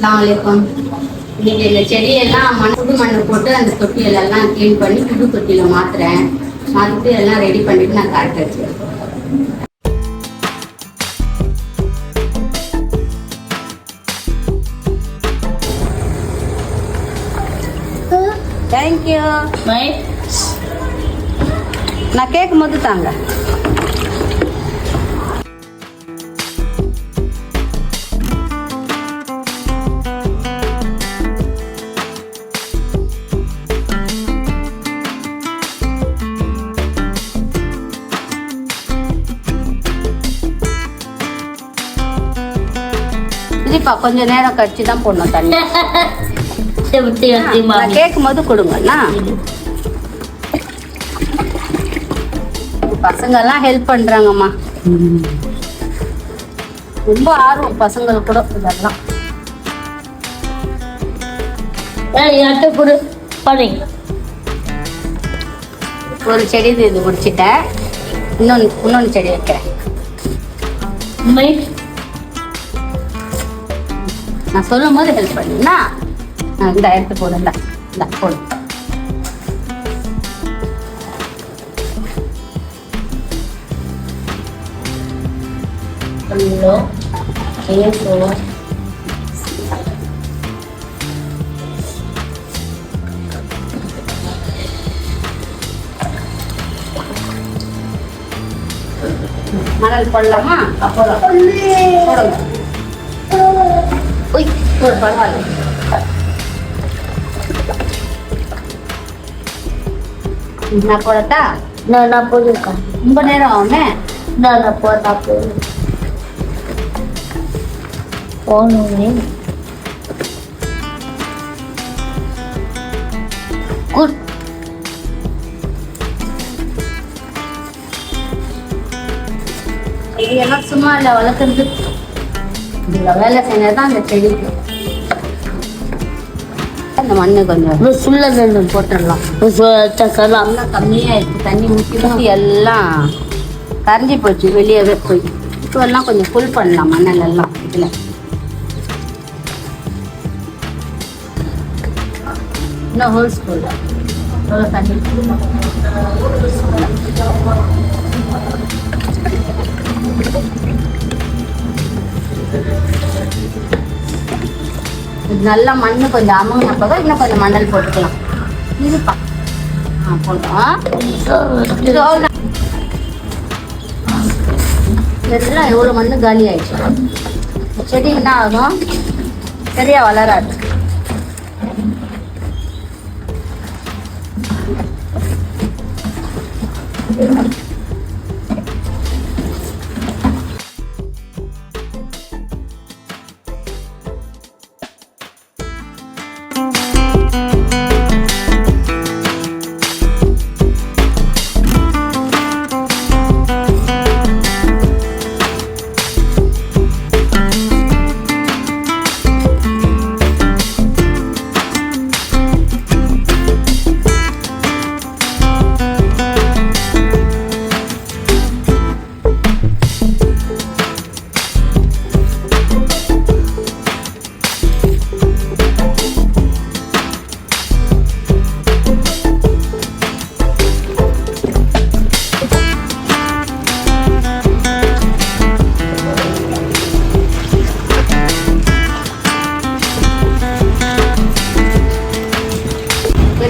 அஸ்ஸலாமு இன்னைக்கு இந்த செடியெல்லாம் புது மண்ணு போட்டு அந்த தொட்டியெல்லாம் க்ளீன் பண்ணி புது தொட்டியில மாத்துறேன். மாற்றிட்டு எல்லாம் ரெடி பண்ணிட்டு நான் காட்ட வச்சுருக்கேன். தேங்க்யூ. நான் கேட்கும் போது தாங்க. கொஞ்ச நேரம் கழிச்சு தான் போடணும் தண்ணி. கேட்கும் போது கொடுங்கண்ணா. பசங்க எல்லாம் ஹெல்ப் பண்றாங்கம்மா. ரொம்ப ஆர்வம் பசங்களுக்கு கூட இதெல்லாம். ஒரு செடி இது முடிச்சிட்டேன். இன்னொன்னு செடி வைக்கிறேன். நான் சொல்லும் போது ஹெல்ப் பண்ணுங்கண்ணா. இந்த எடுத்து போடுங்க. இந்த போடு. மணல் போடலாமா? போடுங்க. உய் போடு, பரவாயில்ல. நான் போடட்டா? நான் போயிருக்கேன். ரொம்ப நேரம் ஆகுமே. நான் போட்டா போகணும். குட். இது எல்லாம் சும்மா இல்லை, வளர்க்குறது. இதில் வேலை செஞ்சதான் அந்த செடிக்கு. அந்த மண்ணு கொஞ்சம் ஃபுல்லாக போட்டுடலாம். கம்மியாக இருக்குது. தண்ணி ஊற்றி ஊற்றி எல்லாம் கரைஞ்சி போச்சு வெளியவே போய். இப்போ எல்லாம் கொஞ்சம் ஃபுல் பண்ணலாம் மண்ணல் எல்லாம். இதில் இன்னும் ஹோல்ஸ் போடலாம். எவ்வளோ தண்ணி நல்லா மண்ணு கொஞ்சம் அமங்கினப்போ இன்னும் கொஞ்சம் மணல் போட்டுக்கலாம். இதுப்பா போட்டோம். இதெல்லாம் எவ்வளோ மண்ணு காலி ஆயிடுச்சு. செடி என்ன ஆகும்? சரியா வளராது.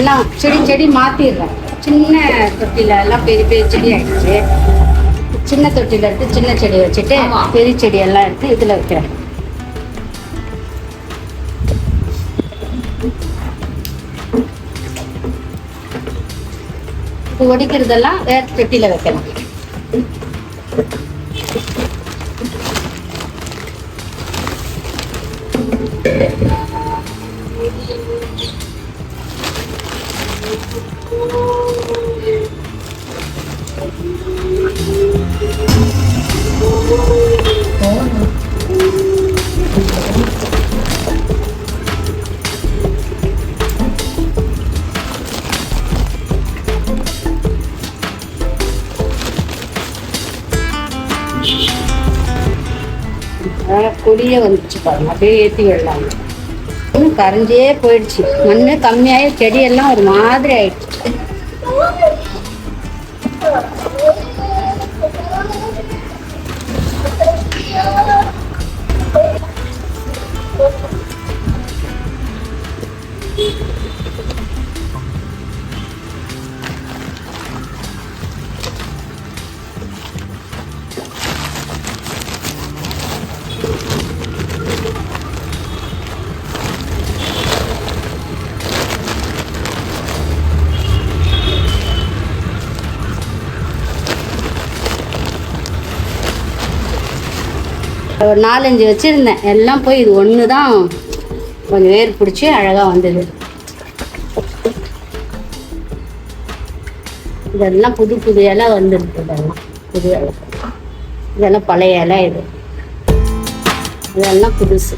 எல்லாம் செடி மாற்றிடுறேன். சின்ன தொட்டியில் எல்லாம் பெரிய பெரிய செடி ஆகிடுச்சு. சின்ன தொட்டியில் எடுத்து சின்ன செடி வச்சுட்டு பெரிய செடியெல்லாம் எடுத்து இதில் வைக்கிறேன். இப்போ ஒடிக்கிறதெல்லாம் வேறு தொட்டியில் வைக்கலாம். கொடியே வந்துச்சு பாருங்க. அப்படியே ஏற்றி விடலாம். கரைஞ்சே போயிடுச்சு. மண்ணு கம்மியாகி செடியெல்லாம் ஒரு மாதிரி ஆயிடுச்சு. ஒரு 4-5 வச்சுருந்தேன், எல்லாம் போய் இது ஒன்று தான் கொஞ்சம் வேர் பிடிச்சி அழகாக வந்தது. இதெல்லாம் புது புது இலை வந்துருக்கு. இதெல்லாம் புது இலை, இதெல்லாம் பழைய இலை. இதெல்லாம் புதுசு.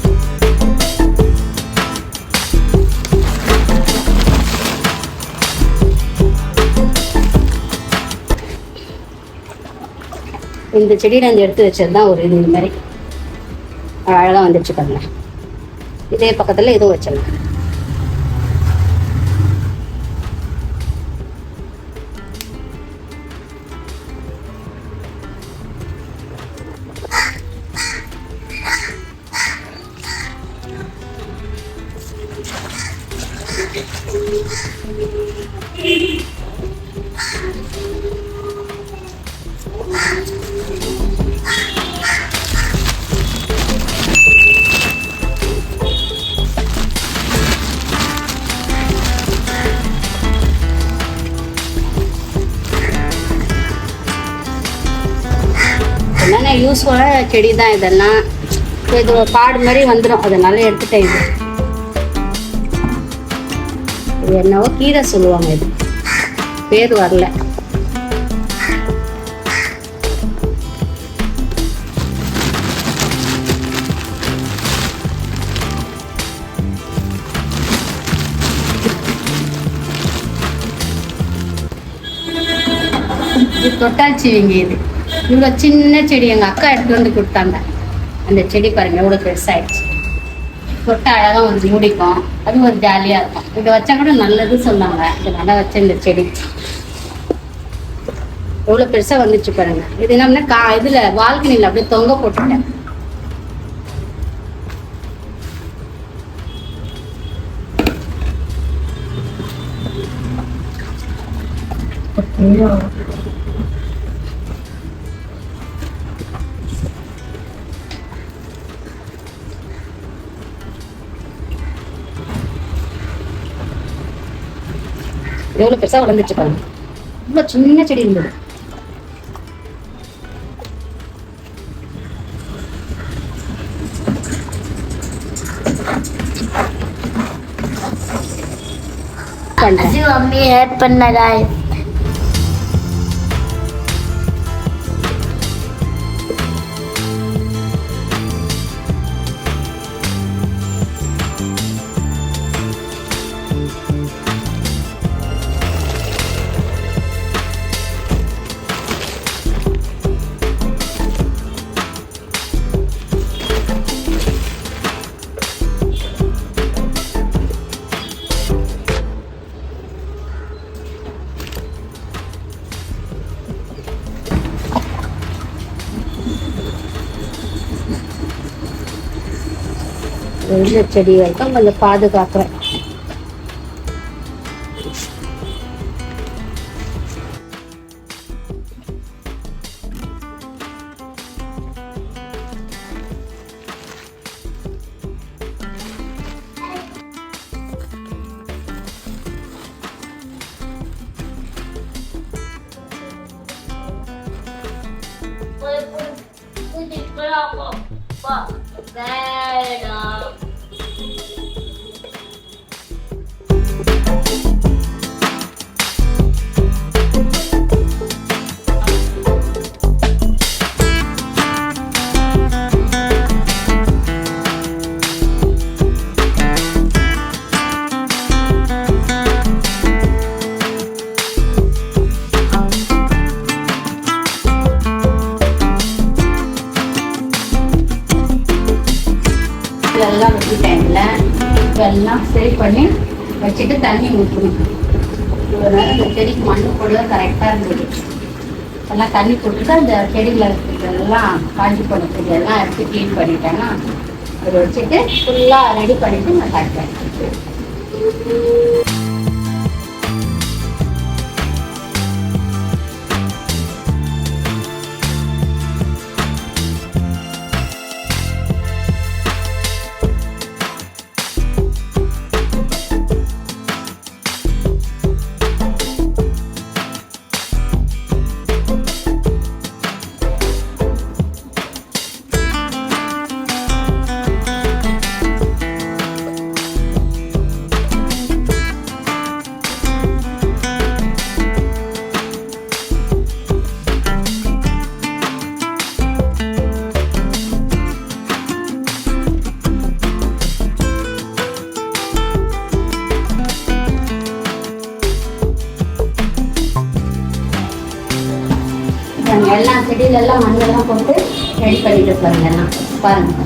இந்த செடியில் அந்த எடுத்து வச்சது தான் ஒரு இது மாதிரி அழகாக வந்துடுச்சு பாருங்க. இதே பக்கத்தில் இதுவும் வச்சிடலாம். என்னென்ன யூஸ்ஃபுல்லான செடி தான் இதெல்லாம். இது காடு மாதிரி வந்துடும், அதனால எடுத்துட்டேன். இது என்னவோ கீரை சொல்லுவாங்க, இது பேர் வரல. இது தொட்டாச்சிவிங்க. இது இவ்வளோ சின்ன செடி எங்கள் அக்கா எடுத்து வந்து கொடுத்தாங்க. அந்த செடி பாருங்க எவ்வளோ பெருசாகிடுச்சு. தொட்டை அழகாக வந்து முடிக்கும், அது ஒரு ஜாலியாக இருக்கும். இதை வச்சா கூட நல்லது சொன்னாங்க. இது நல்லா வச்ச இந்த செடி எவ்வளோ பெருசாக வந்துச்சு பாருங்க. இது என்னன்னா இதில் பால்கனியில் அப்படியே தொங்க போட்டுட்டேன். எவ்வளோ பெருசாக வளர்ந்துச்சு பாருங்க. இவ்வளோ சின்ன செடி இருந்தது. मम्मी हेड पर लगाए. இந்த செடி வரைக்கும் கொஞ்சம் பாதுகாக்கிறேன். எல்லாம் சரி பண்ணி வச்சுட்டு தண்ணி ஊற்றணும். இவ்வளோ நேரம் இந்த செடிக்கு மண் போடுறது கரெக்டாக இருந்தது. எல்லாம் தண்ணி போட்டுட்டு அந்த செடியில் இருக்கிறதெல்லாம் காஞ்சி போன செடியெல்லாம் எடுத்து க்ளீன் பண்ணிட்டேன்னா அதை வச்சுட்டு ஃபுல்லாக ரெடி பண்ணிவிட்டு நான் காட்டுறேன். எல்லா செடியிலெல்லாம் மண்ணெல்லாம் போட்டு ரெடி பண்ணிட்டு பாருங்க. எல்லாம் பாருங்க.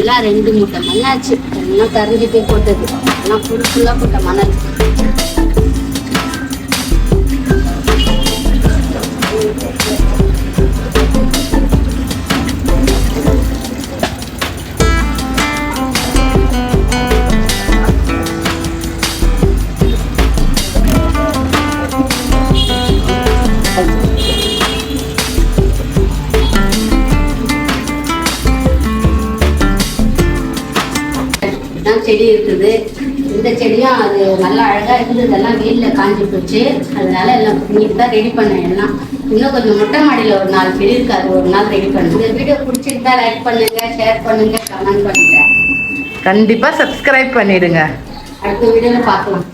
எல்லாம் 2 மூட்டை மண்ணாச்சு. எல்லாம் கரைஞ்சிட்டே போட்டது. எல்லாம் ஃபுல்லாக போட்ட மணல். செடி இருக்குது. இந்த செடியும் அது நல்லா அழகா இருந்து இதெல்லாம் வெயிலில் காஞ்சி போச்சு. அதனால எல்லாம் இன்னைக்கு தான் ரெடி பண்ணேன். எல்லாம் இன்னும் கொஞ்சம் மொட்டை மாடியில் ஒரு 4 செடி இருக்கு. அது ஒரு நாள் ரெடி பண்ணுங்க. இந்த வீடியோ பிடிச்சிருந்தா லைக் பண்ணுங்க, ஷேர் பண்ணுங்க, கமெண்ட் பண்ணுங்க. கண்டிப்பா சப்ஸ்கிரைப் பண்ணிடுங்க. அடுத்த வீடியோல பார்க்கலாம்.